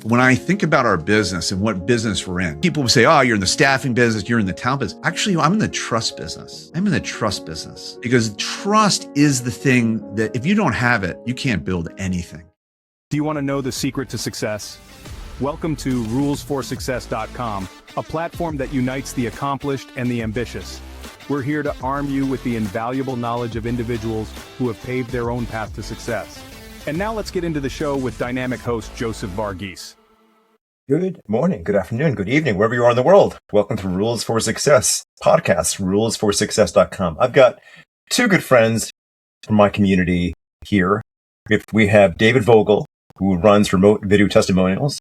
When I think about our business and what business we're in, people will say, oh, you're in the staffing business, you're in the talent business. Actually, I'm in the trust business. I'm in the trust business because trust is the thing that if you don't have it, you can't build anything. Do you want to know the secret to success? Welcome to rulesforsuccess.com, a platform that unites the accomplished and the ambitious. We're here to arm you with the invaluable knowledge of individuals who have paved their own path to success. And now let's get into the show with dynamic host Joseph Varghese. Good morning, good afternoon, good evening, wherever you are in the world. Welcome to Rules for Success podcast, rulesforsuccess.com. I've got two good friends from my community here. We have David Vogel, who runs remote video testimonials,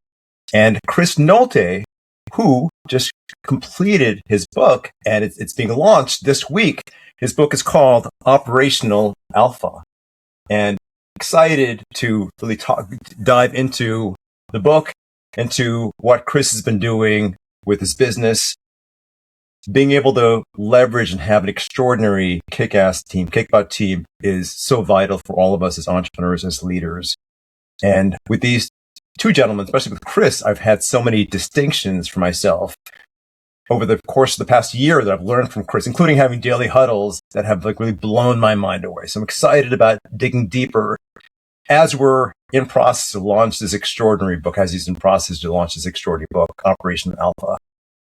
and Chris Nolte, who just completed his book, and it's being launched this week. His book is called Operational Alpha. And excited to really dive into the book, into what Chris has been doing with his business, being able to leverage and have an extraordinary kick-ass team, kick-butt team is so vital for all of us as entrepreneurs, as leaders. And with these two gentlemen, especially with Chris, I've had so many distinctions for myself over the course of the past year that I've learned from Chris, including having daily huddles that have really blown my mind away. So I'm excited about digging deeper as we're in process to launch this extraordinary book, as he's in process to launch this extraordinary book, Operation Alpha.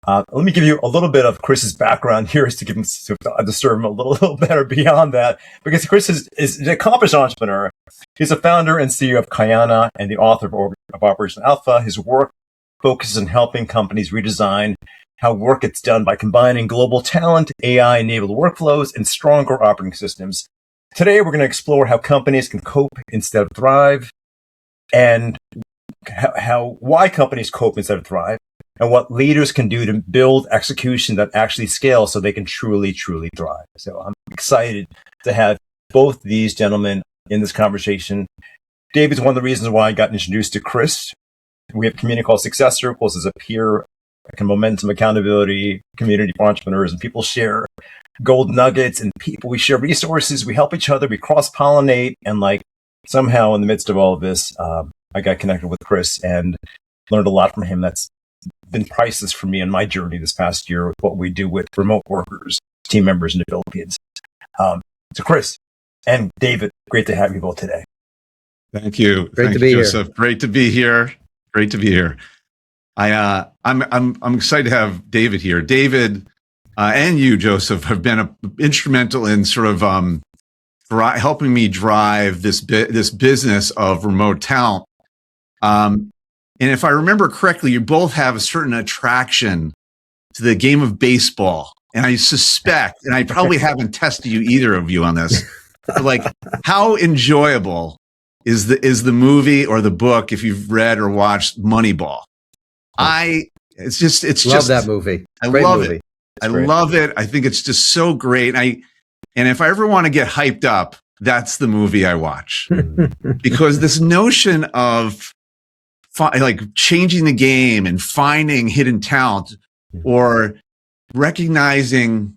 Let me give you a little bit of Chris's background here to give him, to serve him a little better beyond that, because Chris is an accomplished entrepreneur. He's a founder and CEO of Kayana and the author of Operation Alpha. His work focuses on helping companies redesign how work gets done by combining global talent, AI-enabled workflows, and stronger operating systems. Today, we're going to explore how companies can cope instead of thrive, and why companies cope instead of thrive, and what leaders can do to build execution that actually scales so they can truly, truly thrive. So I'm excited to have both these gentlemen in this conversation. David's one of the reasons why I got introduced to Chris. We have a community called Success Circles as a peer momentum accountability community for entrepreneurs, and people share gold nuggets and we share resources, we help each other, we cross-pollinate, and somehow in the midst of all of this, I got connected with Chris and learned a lot from him that's been priceless for me in my journey this past year with what we do with remote workers, team members in the Philippines. So Chris and David, great to have you both today. Thank you. Great to be Joseph. here. Great to be here. Great to be here. I'm excited to have David here. David and you, Joseph, have been instrumental in sort of helping me drive this business of remote talent. And if I remember correctly, you both have a certain attraction to the game of baseball. And I suspect, and I probably haven't tested either of you on this, but how enjoyable is the movie or the book if you've read or watched Moneyball? It's just love that movie. I love it. I love it. I think it's just so great. And if I ever want to get hyped up, that's the movie I watch. Because this notion of changing the game and finding hidden talent or recognizing,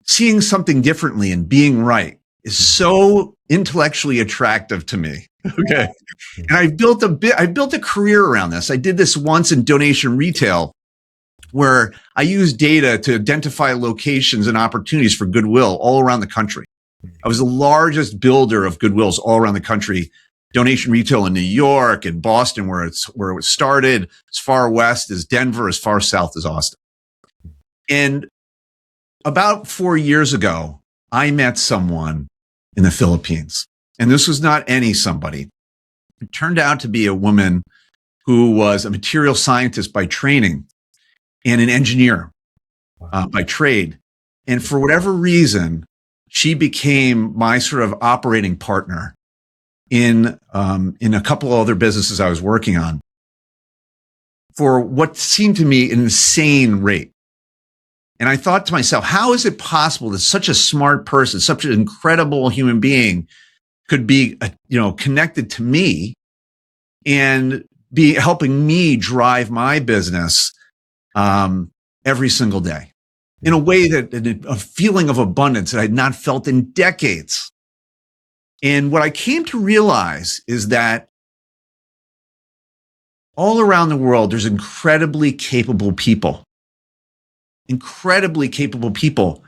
seeing something differently and being right is so intellectually attractive to me. Okay. And I built a career around this. I did this once in donation retail where I used data to identify locations and opportunities for goodwill all around the country. I was the largest builder of goodwills all around the country. Donation retail in New York and Boston, where it started, as far west as Denver, as far south as Austin. And about 4 years ago, I met someone in the Philippines. And this was not any somebody. It turned out to be a woman who was a material scientist by training and an engineer by trade. And for whatever reason, she became my sort of operating partner in a couple of other businesses I was working on for what seemed to me an insane rate. And I thought to myself, how is it possible that such a smart person, such an incredible human being could be, connected to me and be helping me drive my business every single day in a way a feeling of abundance that I had not felt in decades. And what I came to realize is that all around the world, there's incredibly capable people. Incredibly capable people.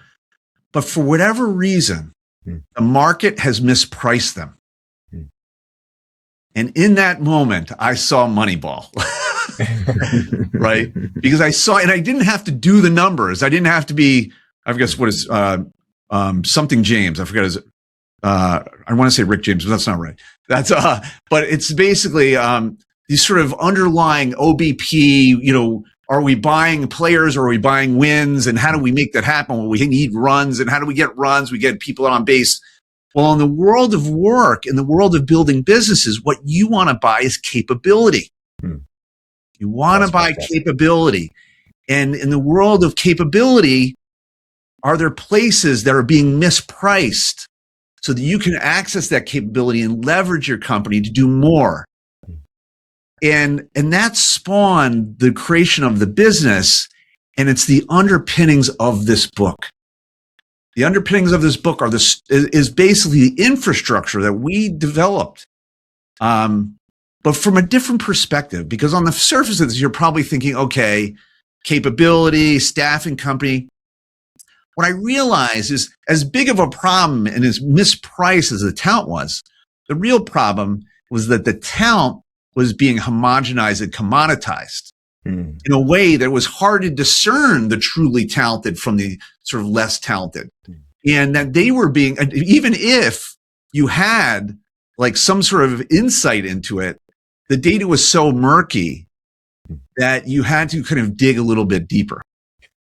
But for whatever reason, the market has mispriced them. And in that moment, I saw Moneyball. Right? Because I saw, and I didn't have to do the numbers. I didn't have to be, I forget what is, something James. I forget his, I want to say Rick James, but that's not right. That's, but it's basically, these sort of underlying OBP, are we buying players or are we buying wins? And how do we make that happen? Well, we need runs. And how do we get runs? We get people on base. Well, in the world of work, in the world of building businesses, what you want to buy is capability. You want to buy capability. And in the world of capability, are there places that are being mispriced so that you can access that capability and leverage your company to do more? And that spawned the creation of the business, and it's the underpinnings of this book. The underpinnings of this book is basically the infrastructure that we developed, but from a different perspective. Because on the surface of this, you're probably thinking, okay, capability, staffing company. What I realized is, as big of a problem and as mispriced as the talent was, the real problem was that the talent was being homogenized and commoditized in a way that was hard to discern the truly talented from the sort of less talented. And that they were being, even if you had like some sort of insight into it, the data was so murky that you had to kind of dig a little bit deeper.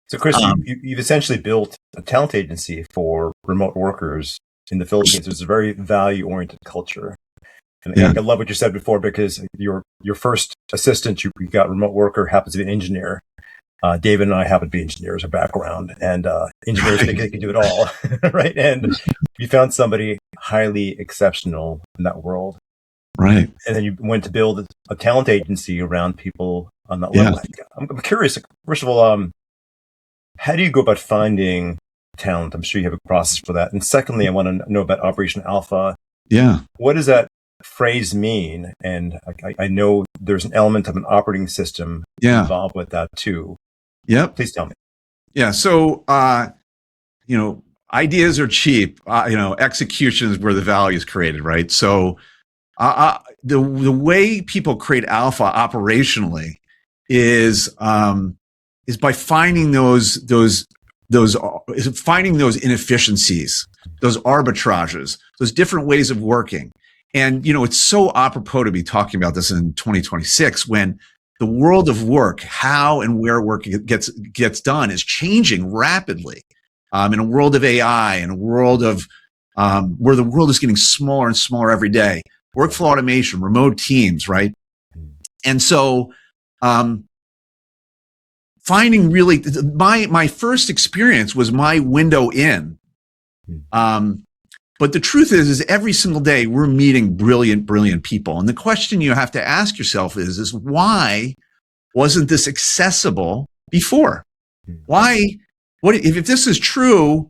So Chris, you've essentially built a talent agency for remote workers in the Philippines. It's a very value-oriented culture. And I love what you said before, because your first assistant you got remote worker happens to be an engineer. David and I happen to be engineers, our background, and engineers think they can do it all, right? And you found somebody highly exceptional in that world, right? And then you went to build a talent agency around people on that level. I'm curious. First of all, how do you go about finding talent? I'm sure you have a process for that. And secondly, I want to know about Operation Alpha. Yeah. What does that phrase mean? And I know there's an element of an operating system involved with that too. Yep. Please tell me. Yeah. So, ideas are cheap. Execution is where the value is created, right? So, the way people create alpha operationally is by finding those inefficiencies, those arbitrages, those different ways of working. And, it's so apropos to be talking about this in 2026 when the world of work, how and where work gets done is changing rapidly. In a world of AI, in a world of where the world is getting smaller and smaller every day, workflow automation, remote teams, right? And so, finding really my first experience was my window in. But the truth is every single day we're meeting brilliant people. And the question you have to ask yourself is why wasn't this accessible before? Why, if this is true,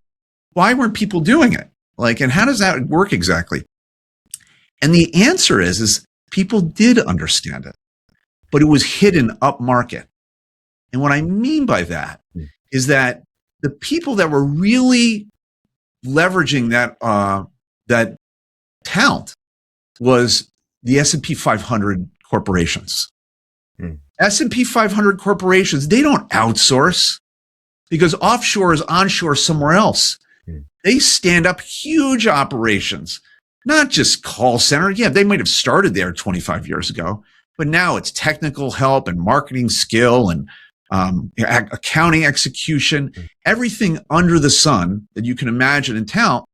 why weren't people doing it? And how does that work exactly? And the answer is people did understand it, but it was hidden up market. And what I mean by that is that the people that were really leveraging that talent was the S&P 500 corporations. S&P 500 corporations, they don't outsource because offshore is onshore somewhere else. They stand up huge operations, not just call center. Yeah, they might have started there 25 years ago, but now it's technical help and marketing skill and accounting execution. Everything under the sun that you can imagine in talent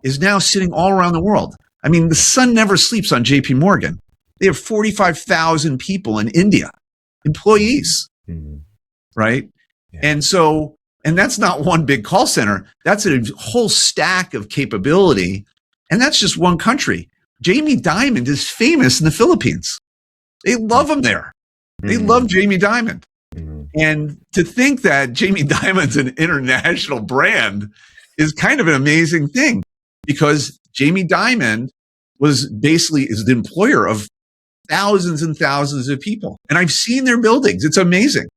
is now sitting all around the world. I mean, the sun never sleeps on JP Morgan. They have 45,000 people in India, employees, right? Yeah. And so, and that's not one big call center. That's a whole stack of capability. And that's just one country. Jamie Dimon is famous in the Philippines. They love him there. They love Jamie Dimon. And to think that Jamie Dimon's an international brand is kind of an amazing thing, because Jamie Dimon is the employer of thousands and thousands of people. And I've seen their buildings. It's amazing.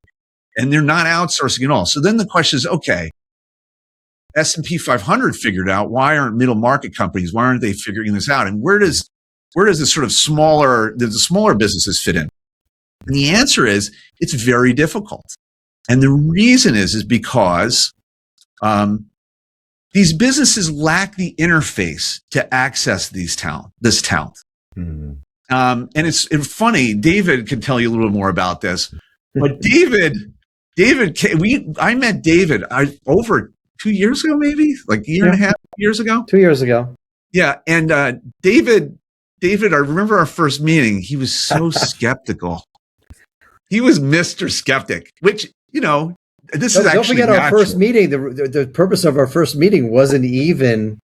And they're not outsourcing at all. So then the question is, okay, S&P 500 figured out, why aren't middle market companies, why aren't they figuring this out? And where does the sort of the smaller businesses fit in? And the answer is, it's very difficult. And the reason is because these businesses lack the interface to access this talent. Mm-hmm. And it's funny, David can tell you a little more about this, but I met David over 2 years ago, maybe like a year and a half, years ago. 2 years ago. Yeah. And David, I remember our first meeting. He was so skeptical. He was Mr. Skeptic, which, this is actually don't forget natural. Our first meeting. The purpose of our first meeting wasn't even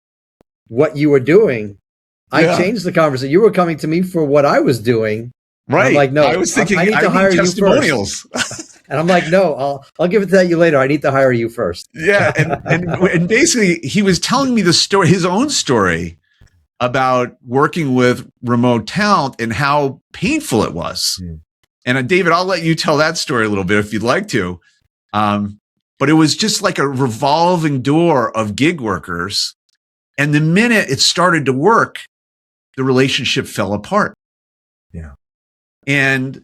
what you were doing. I changed the conversation. You were coming to me for what I was doing. Right. I'm like, no, I was thinking I need to hire you testimonials. first. And I'm like, no, I'll give it to you later. I need to hire you first. Yeah. And basically he was telling me the story, his own story about working with remote talent and how painful it was. Mm. And David, I'll let you tell that story a little bit if you'd like to. But it was just like a revolving door of gig workers. And the minute it started to work, the relationship fell apart. Yeah. And,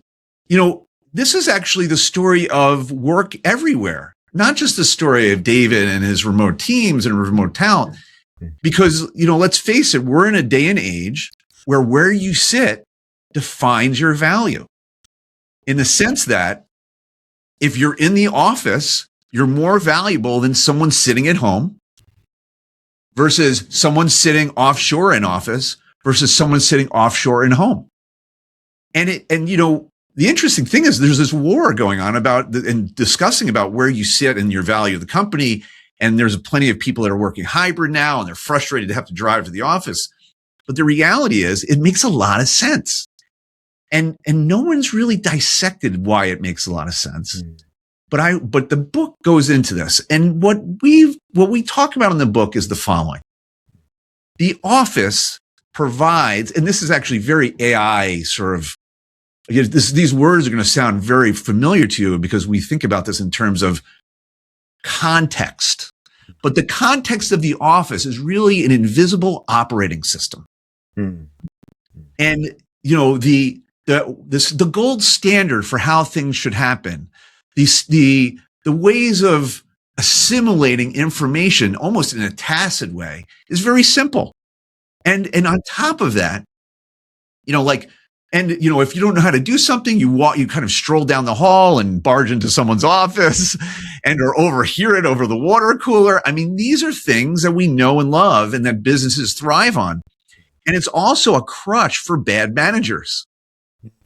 this is actually the story of work everywhere, not just the story of David and his remote teams and remote talent. Because, let's face it, we're in a day and age where you sit defines your value. In the sense that if you're in the office, you're more valuable than someone sitting at home versus someone sitting offshore in office versus someone sitting offshore in home. The interesting thing is there's this war going on and discussing about where you sit and your value of the company. And there's plenty of people that are working hybrid now and they're frustrated to have to drive to the office. But the reality is it makes a lot of sense. And no one's really dissected why it makes a lot of sense. Mm. But the book goes into this. And what we talk about in the book is the following. The office provides, and this is actually very AI sort of, these words are going to sound very familiar to you because we think about this in terms of context. But the context of the office is really an invisible operating system. Mm. And, the gold standard for how things should happen, the ways of assimilating information almost in a tacit way is very simple. And on top of that, if you don't know how to do something, you kind of stroll down the hall and barge into someone's office or overhear it over the water cooler. I mean, these are things that we know and love and that businesses thrive on. And it's also a crutch for bad managers.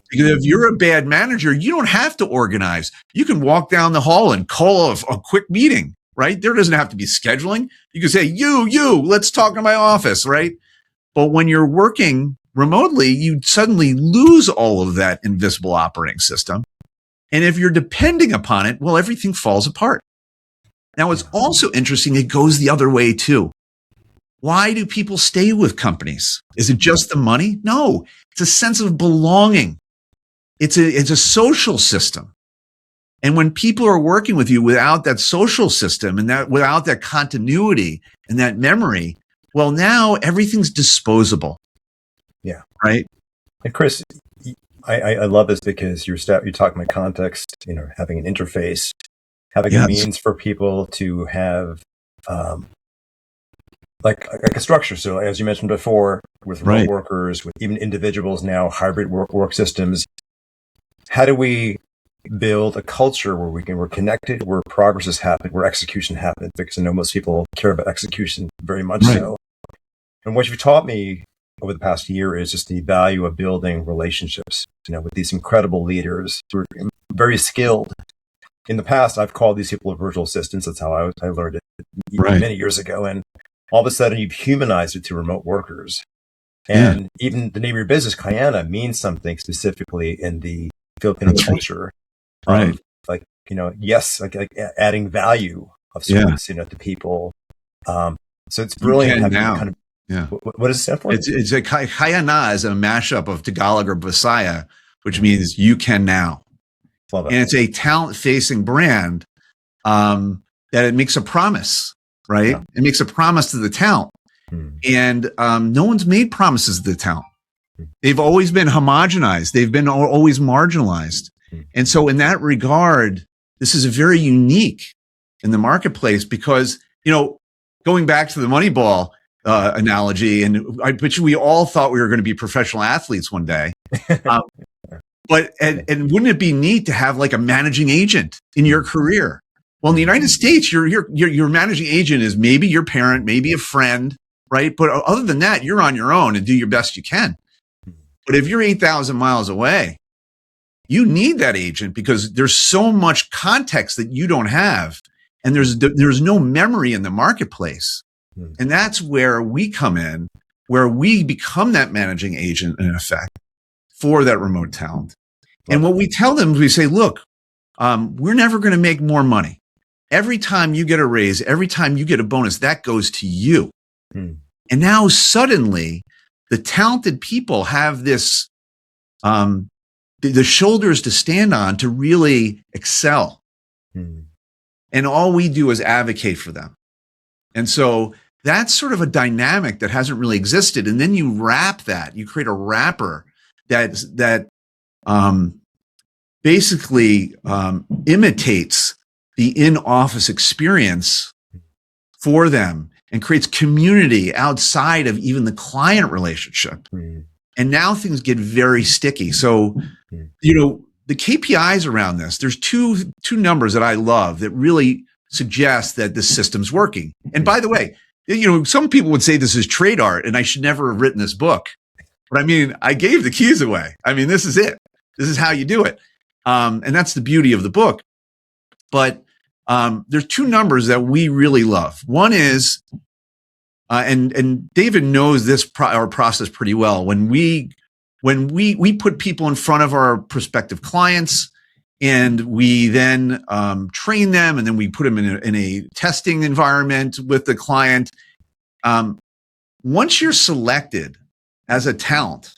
Because if you're a bad manager, you don't have to organize. You can walk down the hall and call a quick meeting, right? There doesn't have to be scheduling. You can say, you, let's talk in my office, right? But when you're working remotely, you suddenly lose all of that invisible operating system. And if you're depending upon it, well, everything falls apart. Now, it's also interesting. It goes the other way too. Why do people stay with companies? Is it just the money? No, it's a sense of belonging. It's a social system. And when people are working with you without that social system and without that continuity and that memory, well, now everything's disposable. Yeah. Right. And Chris, I love this because you're talking about context, having an interface, having a means for people to have like a structure. So as you mentioned before, with remote workers, with even individuals now, hybrid work systems, how do we build a culture where we're connected, where progress has happened, where execution happens? Because I know most people care about execution very much so. And what you've taught me over the past year is just the value of building relationships, with these incredible leaders who are very skilled. In the past, I've called these people virtual assistants. That's how I learned it many years ago. And all of a sudden, you've humanized it to remote workers. And even the name of your business, Kayana, means something specifically in the Filipino culture. Right. Like adding value of sorts, to people. So it's brilliant having kind of Yeah. What does it stand for? It's a Kaya Na is a mashup of Tagalog or Visaya, which means you can now. Love it. And it's a talent-facing brand that it makes a promise, right? Yeah. It makes a promise to the talent. And no one's made promises to the talent. They've always been homogenized. They've been always marginalized. And so in that regard, this is very unique in the marketplace because, going back to the Moneyball analogy, and I bet you we all thought we were going to be professional athletes one day. But wouldn't it be neat to have like a managing agent in your career? Well, in the United States, your managing agent is maybe your parent, maybe a friend, right? But other than that, you're on your own and do your best you can. But if you're 8,000 miles away, you need that agent because there's so much context that you don't have. And there's no memory in the marketplace. And that's where we come in, where we become that managing agent in effect for that remote talent. And what we tell them is we say, look, we're never going to make more money. Every time you get a raise, every time you get a bonus, that goes to you. And now suddenly the talented people have this, the shoulders to stand on to really excel. And all we do is advocate for them. And so that's sort of a dynamic that hasn't really existed. And then you wrap that, you create a wrapper that basically imitates the in-office experience for them and creates community outside of even the client relationship. And now things get very sticky. So, the KPIs around this, there's two numbers that I love that really suggest that this system's working. And by the way, some people would say this is trade art and I should never have written this book. But I mean, I gave the keys away. I mean, this is it. This is how you do it. And that's the beauty of the book. But there's two numbers that we really love. One is, and David knows our process pretty well. When we put people in front of our prospective clients, and we then train them, and then we put them in a testing environment with the client. Once you're selected as a talent,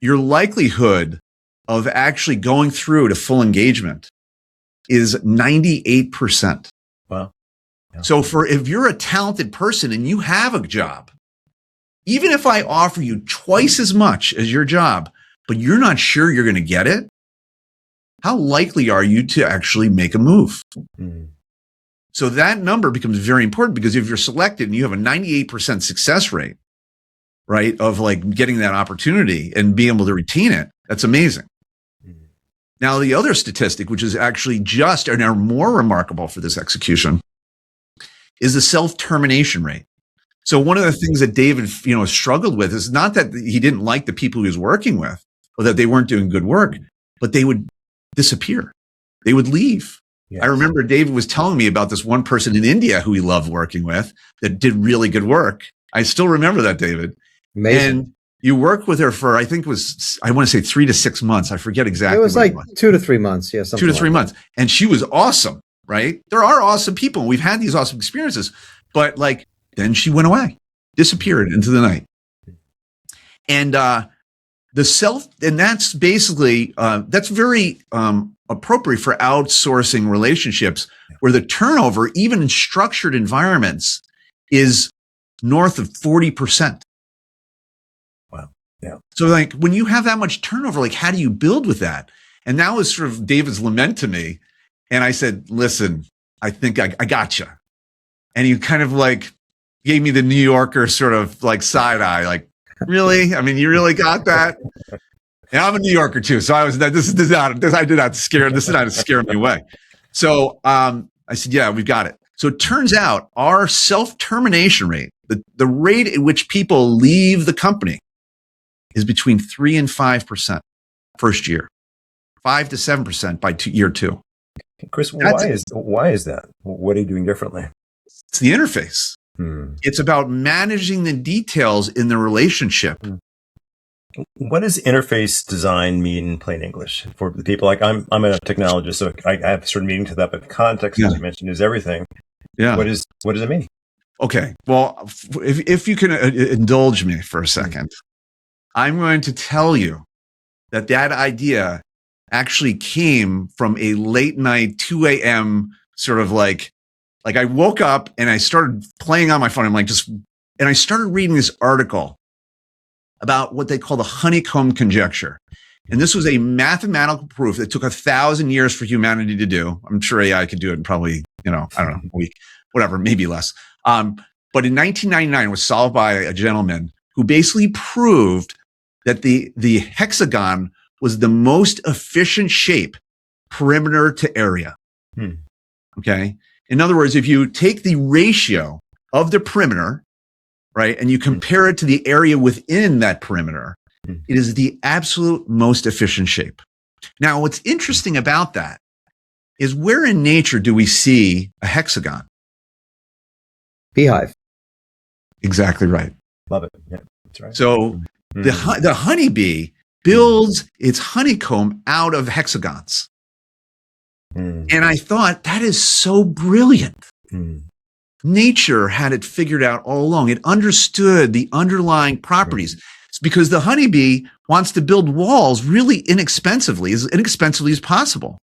your likelihood of actually going through to full engagement is 98%. Wow. Yeah. So if you're a talented person and you have a job, even if I offer you twice as much as your job, but you're not sure you're going to get it, how likely are you to actually make a move? So that number becomes very important because if you're selected and you have a 98% success rate, right, of like getting that opportunity and being able to retain it, that's amazing. Now, the other statistic, which is actually just and are more remarkable for this execution, is the self-termination rate. So one of the things that David, struggled with is not that he didn't like the people he was working with or that they weren't doing good work, but they would disappear. They would leave. Yes. I remember David was telling me about this one person in India who he loved working with that did really good work. I still remember that, David. Amazing. And you worked with her for, I think it was, I want to say 3 to 6 months. I forget exactly. It was like 2 to 3 months. Yeah. 2 to 3 months. And she was awesome, right? There are awesome people. We've had these awesome experiences, but then she went away, disappeared into the night. And and that's basically, that's very appropriate for outsourcing relationships where the turnover, even in structured environments, is north of 40%. Wow. Yeah. So when you have that much turnover, how do you build with that? And that was sort of David's lament to me. And I said, listen, I think I got you. And he kind of gave me the New Yorker sort of side eye, really? I mean, you really got that? And I'm a New Yorker too. So I did not scare me away. So I said, yeah, we've got it. So it turns out our self-termination rate, the rate at which people leave the company, is between 3 and 5% first year, 5 to 7% by year 2. Chris, why is that? What are you doing differently? It's the interface. It's about managing the details in the relationship. What does interface design mean in plain English for the people? I'm a technologist, so I have a certain meaning to that, but the context, as you mentioned, is everything. Yeah. What does it mean? Okay. Well, if you can indulge me for a second, I'm going to tell you that idea actually came from a late night 2 a.m. sort of like I woke up and I started playing on my phone. And I started reading this article about what they call the honeycomb conjecture. And this was a mathematical proof that took 1,000 years for humanity to do. I'm sure AI could do it in probably, I don't know, a week, whatever, maybe less. But in 1999, it was solved by a gentleman who basically proved that the hexagon was the most efficient shape, perimeter to area. Okay. In other words, if you take the ratio of the perimeter, right, and you compare it to the area within that perimeter, it is the absolute most efficient shape. Now, what's interesting about that is where in nature do we see a hexagon? Beehive. Exactly right. Love it. Yeah, that's right. So the honeybee builds its honeycomb out of hexagons. And I thought, that is so brilliant. Nature had it figured out all along. It understood the underlying properties. It's because the honeybee wants to build walls really inexpensively as possible.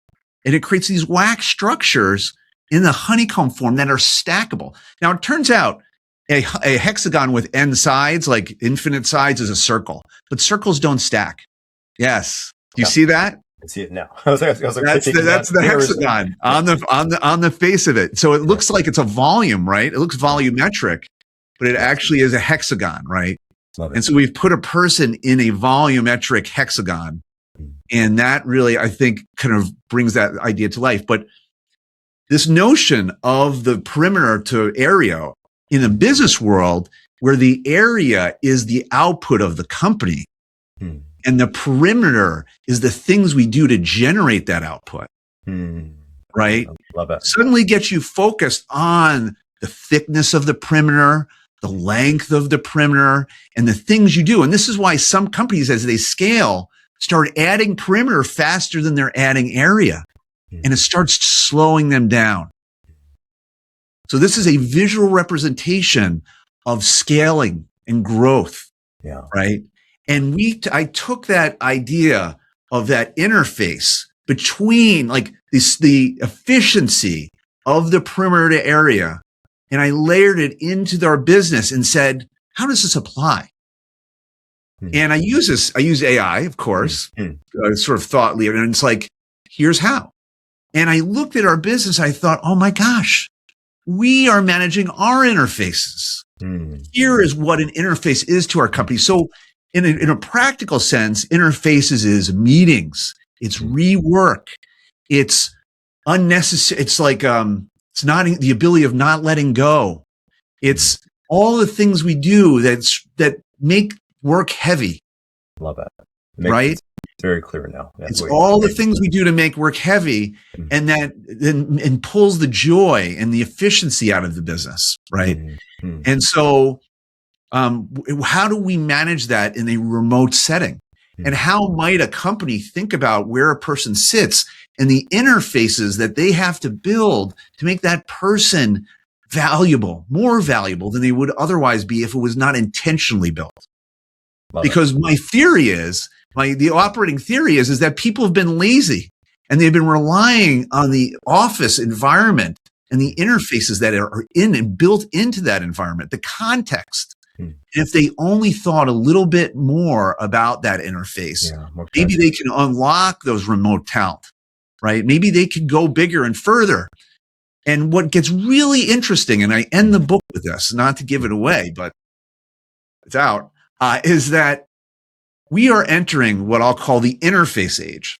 And it creates these wax structures in the honeycomb form that are stackable. Now, it turns out a hexagon with n sides, like infinite sides, is a circle, but circles don't stack. Yes. Do you see that? I see it now. I was like, that's the hexagon on the face of it. So it looks like it's a volume, right? It looks volumetric, but it actually is a hexagon, right? And so we've put a person in a volumetric hexagon, and that really, I think, kind of brings that idea to life. But this notion of the perimeter to area in the business world, where the area is the output of the company, and the perimeter is the things we do to generate that output, right? Love it. Suddenly gets you focused on the thickness of the perimeter, the length of the perimeter, and the things you do. And this is why some companies, as they scale, start adding perimeter faster than they're adding area. And it starts slowing them down. So this is a visual representation of scaling and growth, right? And I took that idea of that interface between the efficiency of the perimeter to area, and I layered it into our business and said, how does this apply? And I use AI, of course, sort of thought leader, and it's like, here's how. And I looked at our business, I thought, oh my gosh, we are managing our interfaces. Here is what an interface is to our company. So in a practical sense, interfaces is meetings, it's rework, it's unnecessary. It's like, it's not the ability of not letting go. It's all the things we do that make work heavy. Love that. Right? It's very clear now. It's all the things we do to make work heavy, and that then pulls the joy and the efficiency out of the business. Right. And so, how do we manage that in a remote setting? And how might a company think about where a person sits and the interfaces that they have to build to make that person valuable, more valuable than they would otherwise be if it was not intentionally built? Because my theory is, the operating theory is that people have been lazy and they've been relying on the office environment and the interfaces that are in and built into that environment, the context. If they only thought a little bit more about that interface, maybe they can unlock those remote talent, right? Maybe they could go bigger and further. And what gets really interesting, and I end the book with this, not to give it away, but it's out, is that we are entering what I'll call the interface age.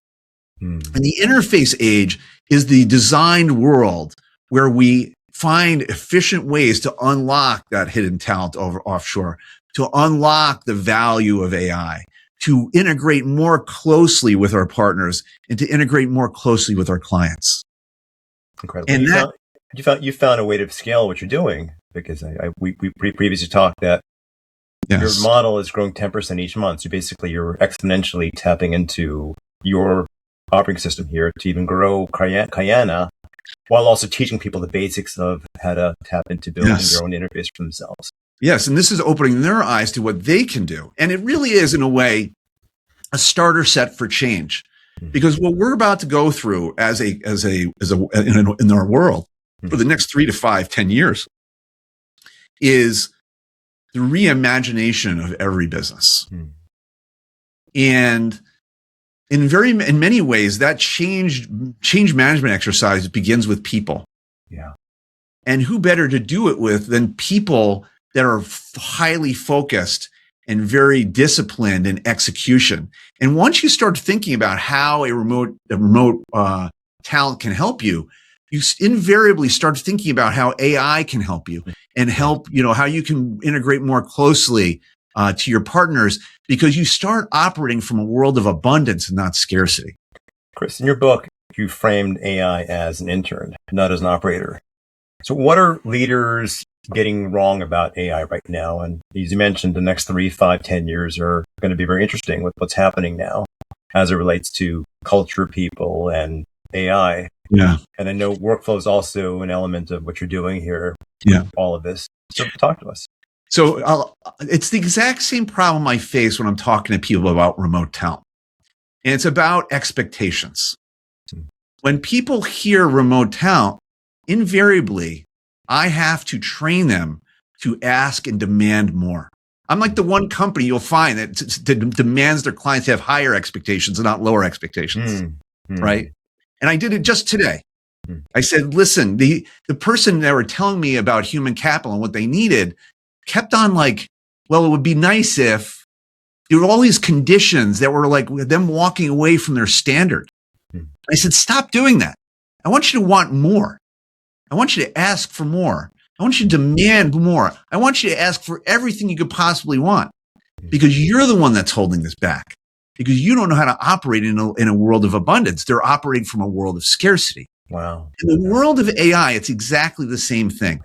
And the interface age is the designed world where we find efficient ways to unlock that hidden talent offshore, to unlock the value of AI, to integrate more closely with our partners, and to integrate more closely with our clients. Incredible. And you found a way to scale what you're doing, because we previously talked that your model is growing 10% each month. So basically you're exponentially tapping into your operating system here to even grow Kayana while also teaching people the basics of how to tap into building Yes. their own interface for themselves. Yes, and this is opening their eyes to what they can do. And it really is, in a way, a starter set for change. Because what we're about to go through in our world for the next 3 to 5, 10 years is the reimagination of every business. And in many ways, that change management exercise begins with people. Yeah. And who better to do it with than people that are highly focused and very disciplined in execution. And once you start thinking about how a remote talent can help you, you invariably start thinking about how AI can help you and help, how you can integrate more closely to your partners, because you start operating from a world of abundance and not scarcity. Chris, in your book, you framed AI as an intern, not as an operator. So what are leaders getting wrong about AI right now? And as you mentioned, the next 3, 5, 10 years are going to be very interesting with what's happening now as it relates to culture, people, and AI. Yeah. And I know workflow is also an element of what you're doing here. Yeah. All of this. So talk to us. So it's the exact same problem I face when I'm talking to people about remote talent. And it's about expectations. When people hear remote talent, invariably, I have to train them to ask and demand more. I'm like the one company you'll find that demands their clients to have higher expectations and not lower expectations, right? And I did it just today. I said, listen, the person that were telling me about human capital and what they needed kept on like, well, it would be nice if there were all these conditions that were like them walking away from their standard. I said, stop doing that. I want you to want more. I want you to ask for more. I want you to demand more. I want you to ask for everything you could possibly want, because you're the one that's holding this back, because you don't know how to operate in a world of abundance. They're operating from a world of scarcity. Wow. In the world of AI, it's exactly the same thing,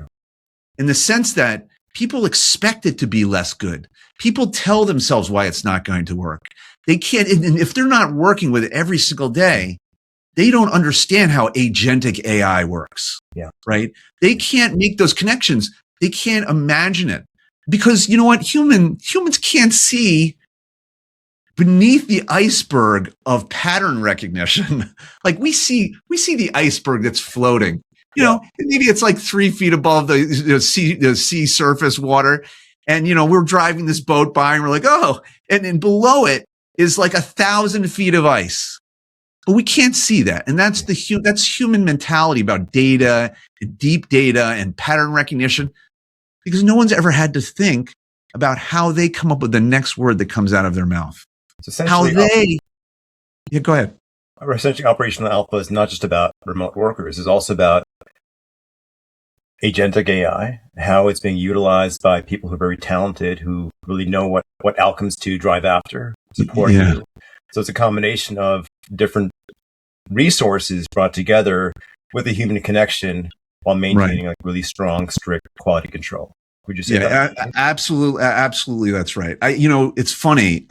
in the sense that people expect it to be less good. People tell themselves why it's not going to work. They can't, and if they're not working with it every single day, they don't understand how agentic AI works. Yeah. Right? They can't make those connections. They can't imagine it, because you know what? Humans can't see beneath the iceberg of pattern recognition. Like we see the iceberg that's floating. Maybe it's like 3 feet above the sea surface water, and we're driving this boat by, and we're like, oh, and below it is like 1,000 feet of ice. But we can't see that. And that's that's human mentality about data, deep data, and pattern recognition, because no one's ever had to think about how they come up with the next word that comes out of their mouth. So essentially, go ahead. Essentially, operational alpha is not just about remote workers. It's also about agentic AI, how it's being utilized by people who are very talented, who really know what outcomes to drive after, support. Yeah. So it's a combination of different resources brought together with a human connection while maintaining like really strong, strict quality control. Would you say that? Absolutely. That's right. It's funny.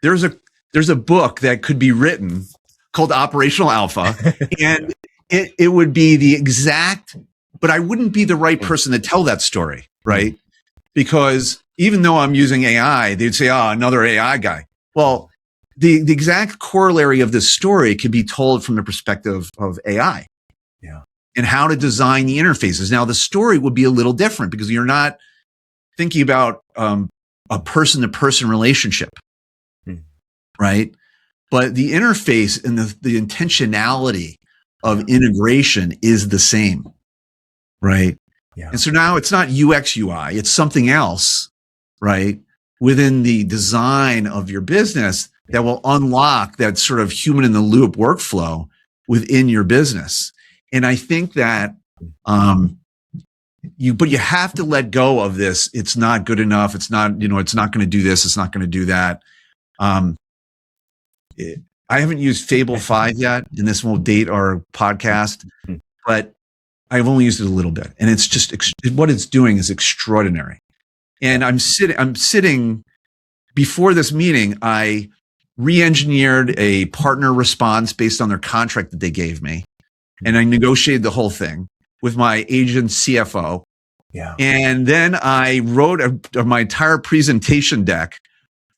There's a book that could be written called Operational Alpha, and it would be the exact, but I wouldn't be the right person to tell that story, right? Because even though I'm using AI, they'd say, oh, another AI guy. Well, the exact corollary of this story could be told from the perspective of AI. Yeah. And how to design the interfaces. Now, the story would be a little different, because you're not thinking about a person-to-person relationship, right? But the interface and the intentionality of integration is the same, right? Yeah. And so now it's not UX UI, it's something else, right? Within the design of your business that will unlock that sort of human in the loop workflow within your business. And I think that, but you have to let go of this. It's not good enough. It's not, it's not going to do this. It's not going to do that. I haven't used Fable 5 yet, and this won't date our podcast, but I've only used it a little bit, and it's just, what it's doing is extraordinary. And I'm sitting before this meeting, I re-engineered a partner response based on their contract that they gave me. and I negotiated the whole thing with my agent CFO. Yeah. And then I wrote my entire presentation deck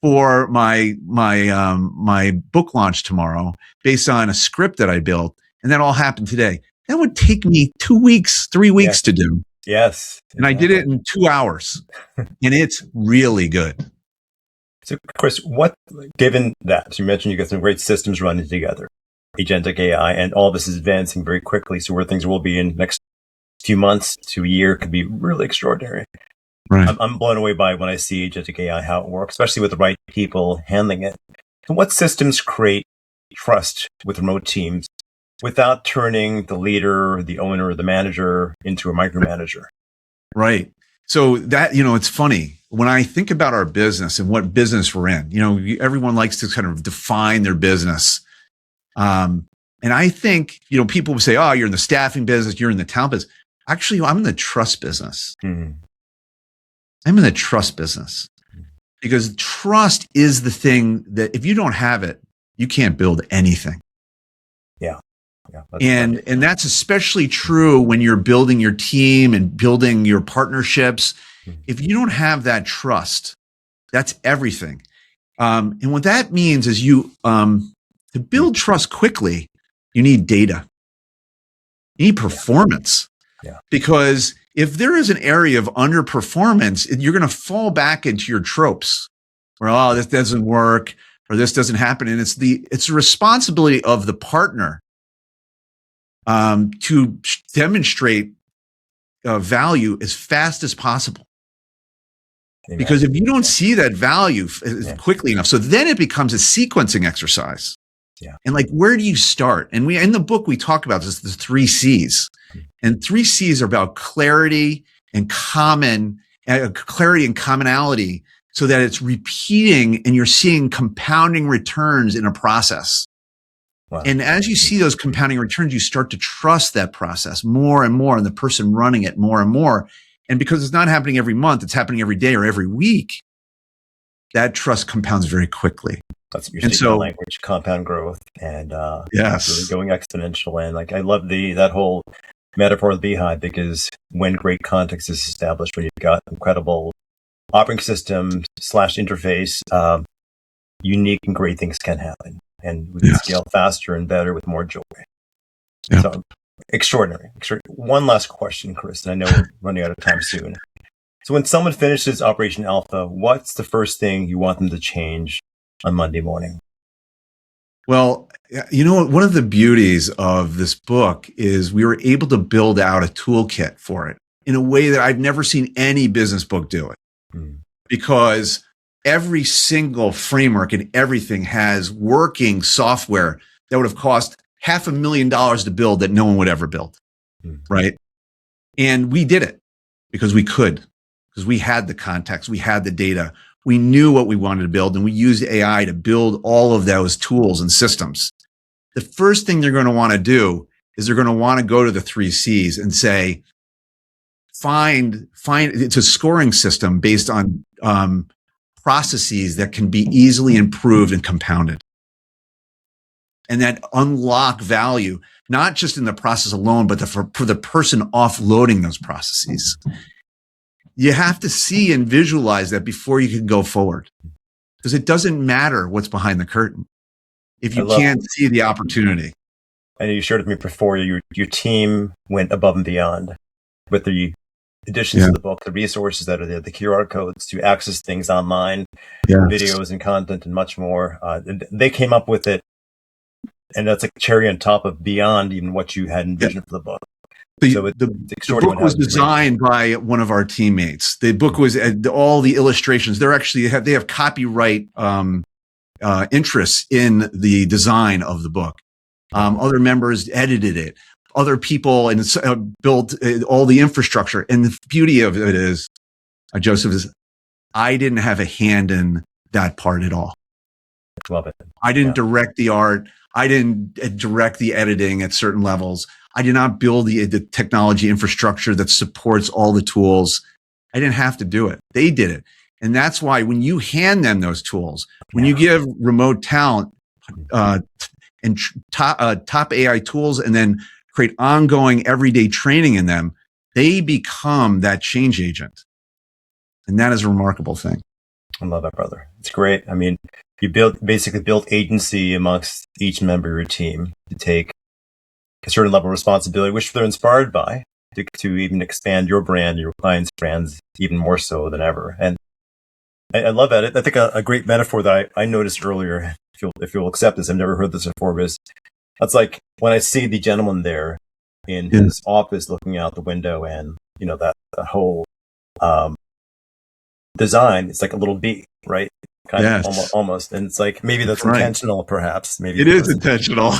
for my book launch tomorrow based on a script that I built. And that all happened today. That would take me 2 weeks, 3 weeks to do. Yes. And I did it in 2 hours. And it's really good. So, Chris, given that, so you mentioned you got some great systems running together, agentic AI, and all this is advancing very quickly. So where things will be in the next few months to a year could be really extraordinary. Right. I'm blown away by when I see agentic AI, how it works, especially with the right people handling it. And what systems create trust with remote teams without turning the leader, the owner, the manager into a micromanager? Right. So that, it's funny. When I think about our business and what business we're in, everyone likes to kind of define their business. And I think, people will say, oh, you're in the staffing business, you're in the talent business. Actually, I'm in the trust business. Mm-hmm. I'm in the trust business because trust is the thing that if you don't have it, you can't build anything. Yeah. And that's especially true when you're building your team and building your partnerships. If you don't have that trust, that's everything. And what that means is to build trust quickly, you need data. You need performance. Yeah. Because if there is an area of underperformance, you're going to fall back into your tropes where, oh, this doesn't work or this doesn't happen. And it's the responsibility of the partner to demonstrate value as fast as possible. Amen. Because if you don't see that value quickly enough, so then it becomes a sequencing exercise. Yeah. And where do you start? And in the book, we talk about this, the 3 C's. And 3 C's are about clarity and commonality so that it's repeating and you're seeing compounding returns in a process. Wow. And as you see those compounding returns, you start to trust that process more and more and the person running it more and more. And because it's not happening every month, it's happening every day or every week, that trust compounds very quickly. That's usually language, compound growth, and yes, really going exponential. And I love that whole metaphor of the beehive, because when great context is established, when you've got incredible operating system / interface, unique and great things can happen. And we can scale faster and better with more joy. Yep. So extraordinary. One last question, Chris, and I know we're running out of time soon. So when someone finishes Operation Alpha, what's the first thing you want them to change on Monday morning? Well, one of the beauties of this book is we were able to build out a toolkit for it in a way that I've never seen any business book do it. Because every single framework and everything has working software that would have cost $500,000 to build that no one would ever build. Right. And we did it because we could, because we had the context, we had the data, we knew what we wanted to build, and we used AI to build all of those tools and systems. The first thing they're going to want to do is they're going to want to go to the 3 C's and say, find, it's a scoring system based on, processes that can be easily improved and compounded. And that unlock value, not just in the process alone, but for the person offloading those processes. You have to see and visualize that before you can go forward. Because it doesn't matter what's behind the curtain if you can't see the opportunity. And you shared with me before, your team went above and beyond with the additions to the book, the resources that are there, the QR codes to access things online, videos and content and much more. They came up with it, and that's a cherry on top of beyond even what you had envisioned for the book. The book was designed by one of our teammates. The book was all the illustrations. They have copyright interests in the design of the book. Other members edited it. Other people and built all the infrastructure. And the beauty of it is, Joseph, is I didn't have a hand in that part at all. Love it. I didn't direct the art. I didn't direct the editing at certain levels. I did not build the technology infrastructure that supports all the tools. I didn't have to do it. They did it. And that's why when you hand them those tools, when you give remote talent and top AI tools and then create ongoing everyday training in them, they become that change agent. And that is a remarkable thing. I love that, brother. It's great. I mean, you basically build agency amongst each member of your team to take a certain level of responsibility, which they're inspired by, to even expand your brand, your clients' brands, even more so than ever. And I love that. I think a great metaphor that I noticed earlier, if you'll accept this, I've never heard this before, is that's like when I see the gentleman there in his office looking out the window, and that whole design, it's like a little bee, right? Kind of almost. And it's like, maybe that's intentional, perhaps. Maybe it is intentional.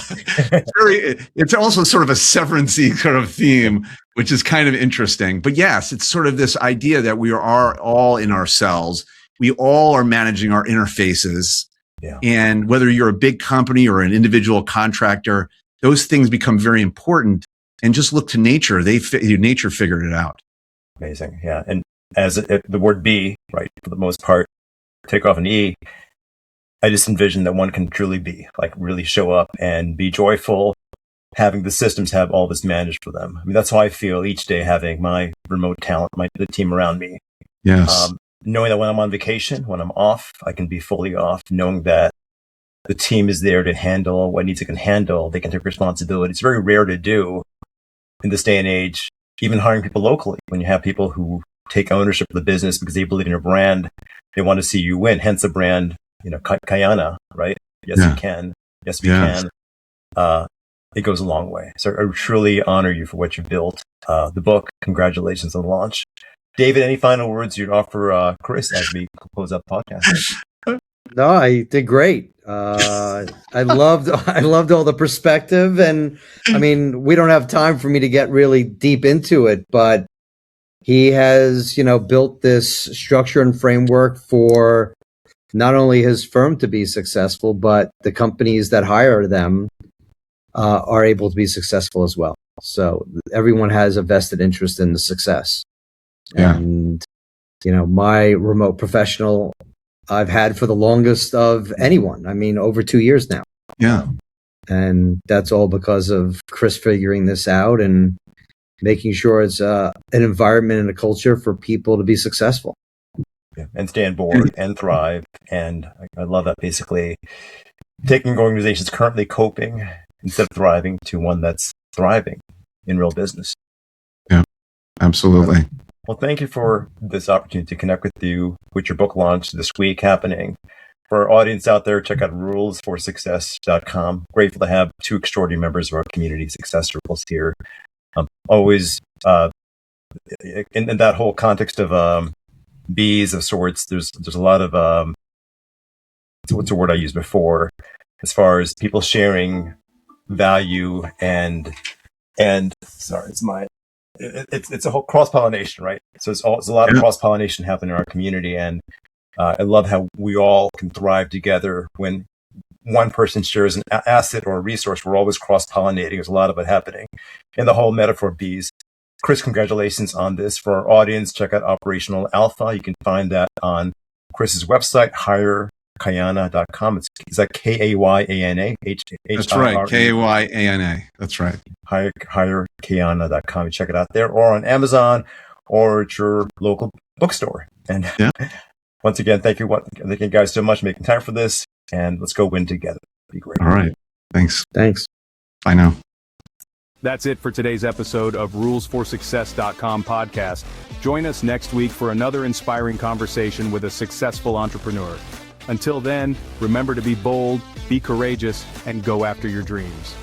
It's also sort of a severance-y sort of theme, which is kind of interesting. But yes, it's sort of this idea that we are all in ourselves. We all are managing our interfaces. Yeah. And whether you're a big company or an individual contractor, those things become very important. And just look to nature. Nature figured it out. Amazing. Yeah. And as the word be, right, for the most part, take off an E, I just envision that one can truly be, like, really show up and be joyful, having the systems have all this managed for them. I mean, that's how I feel each day, having my remote talent, the team around me. Yes. Knowing that when I'm on vacation, when I'm off, I can be fully off, knowing that the team is there to handle what needs to handle. They can take responsibility. It's very rare to do in this day and age, even hiring people locally, when you have people who take ownership of the business because they believe in your brand. They want to see you win. Hence the brand, Kayana, right? Yes, you can. Yes, we can. It goes a long way. So I truly honor you for what you built. The book, congratulations on the launch. David, any final words you'd offer Chris as we close out the podcast? No, I did great. I loved all the perspective, and I mean, we don't have time for me to get really deep into it, but he has, built this structure and framework for not only his firm to be successful, but the companies that hire them are able to be successful as well. So everyone has a vested interest in the success. Yeah. And, my remote professional I've had for the longest of anyone. I mean, over 2 years now. Yeah. And that's all because of Chris figuring this out and making sure it's an environment and a culture for people to be successful. Yeah. And stay on board and thrive. And I love that, basically taking organizations currently coping instead of thriving to one that's thriving in real business. Yeah, absolutely. Well, thank you for this opportunity to connect with you with your book launch this week happening. For our audience out there, check out rulesforsuccess.com. Grateful to have two extraordinary members of our community, Success Circles, here. Always, in that whole context of bees of sorts, there's a lot of, what's the word I used before, as far as people sharing value and sorry, it's a whole cross-pollination, right? So it's a lot of cross-pollination happening in our community, and I love how we all can thrive together. When one person shares an asset or a resource, we're always cross-pollinating. There's a lot of it happening. And the whole metaphor of bees. Chris, congratulations on this. For our audience, check out Operational Alpha. You can find that on Chris's website, HireKayana.com. Is that Kayana? That's right, Kayana. That's right. HireKayana.com. You check it out there, or on Amazon, or at your local bookstore. And once again, thank you guys so much for making time for this, and let's go win together. Be great. All right. Thanks. Bye now. That's it for today's episode of rulesforsuccess.com podcast. Join us next week for another inspiring conversation with a successful entrepreneur. Until then, remember to be bold, be courageous, and go after your dreams.